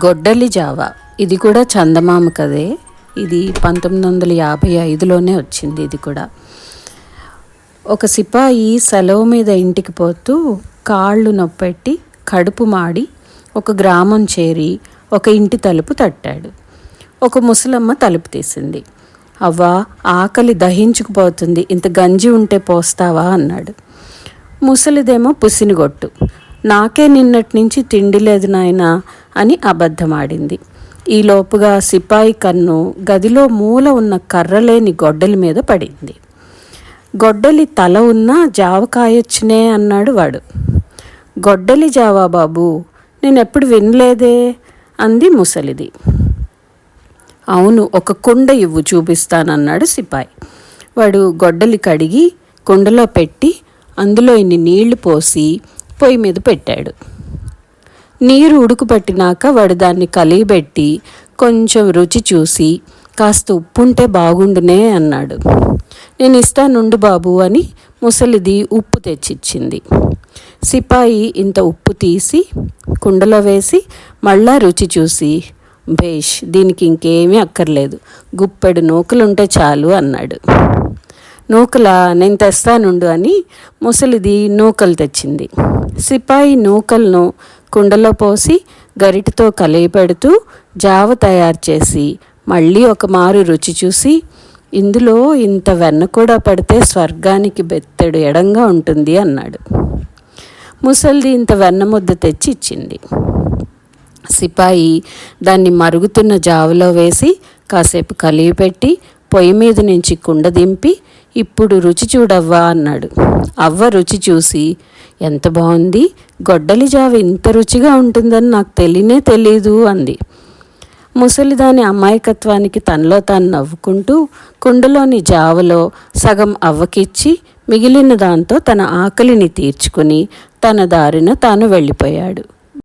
గొడ్డలి జావా, ఇది కూడా చందమామ కథే. ఇది 1955లోనే వచ్చింది. ఇది కూడా ఒక సిపాయి సెలవు మీద ఇంటికి పోతూ కాళ్ళు నొప్పెట్టి కడుపు మాడి ఒక గ్రామం చేరి ఒక ఇంటి తలుపు తట్టాడు. ఒక ముసలమ్మ తలుపు తీసింది. అవ్వా, ఆకలి దహించుకుపోతుంది, ఇంత గంజి ఉంటే పోస్తావా అన్నాడు. ముసలిదేమో పుసినిగొట్టు, నాకే నిన్నటి నుంచి తిండి లేదు నాయనా అని అబద్ధమాడింది. ఈలోపుగా సిపాయి కన్ను గదిలో మూల ఉన్న కర్రలేని గొడ్డలి మీద పడింది. గొడ్డలి తల ఉన్నా జావ కాయొచ్చునే అన్నాడు వాడు. గొడ్డలి జావా బాబు, నేనెప్పుడు వినలేదే అంది ముసలిది. అవును, ఒక కుండ ఇవ్వు చూపిస్తానన్నాడు సిపాయి. వాడు గొడ్డలి కడిగి కుండలో పెట్టి అందులో ఇన్ని నీళ్లు పోసి పొయ్యి మీద పెట్టాడు. నీరు ఉడుకుపట్టినాక వాడు దాన్ని కలియబెట్టి కొంచెం రుచి చూసి కాస్త ఉప్పుంటే బాగుండునే అన్నాడు. నేను ఇస్తానుండు బాబు అని ముసలిది ఉప్పు తెచ్చిచ్చింది. సిపాయి ఇంత ఉప్పు తీసి కుండలో వేసి మళ్ళా రుచి చూసి, భేష్, దీనికి ఇంకేమీ అక్కర్లేదు, గుప్పెడు నూకలుంటే చాలు అన్నాడు. నూకలా, నేను తెస్తానుండు అని ముసలిది నూకలు తెచ్చింది. సిపాయి నూకలను కుండలో పోసి గరిటతో కలయపెడుతూ జావ తయారు చేసి మళ్ళీ ఒక మారు రుచి చూసి, ఇందులో ఇంత వెన్న కూడా పడితే స్వర్గానికి బెత్తెడు ఎడంగా ఉంటుంది అన్నాడు. ముసలిది ఇంత వెన్న ముద్ద తెచ్చి ఇచ్చింది. సిపాయి దాన్ని మరుగుతున్న జావలో వేసి కాసేపు కలియపెట్టి పొయ్యి మీద నుంచి కుండ దింపి, ఇప్పుడు రుచి చూడవ్వా అన్నాడు. అవ్వ రుచి చూసి, ఎంత బాగుంది, గొడ్డలి జావ ఇంత రుచిగా ఉంటుందని నాకు తెలీదు అంది. ముసలిదాని అమాయకత్వానికి తనలో తాను నవ్వుకుంటూ కుండలోని జావలో సగం అవ్వకిచ్చి మిగిలిన దాంతో తన ఆకలిని తీర్చుకుని తన దారిన తాను వెళ్ళిపోయాడు.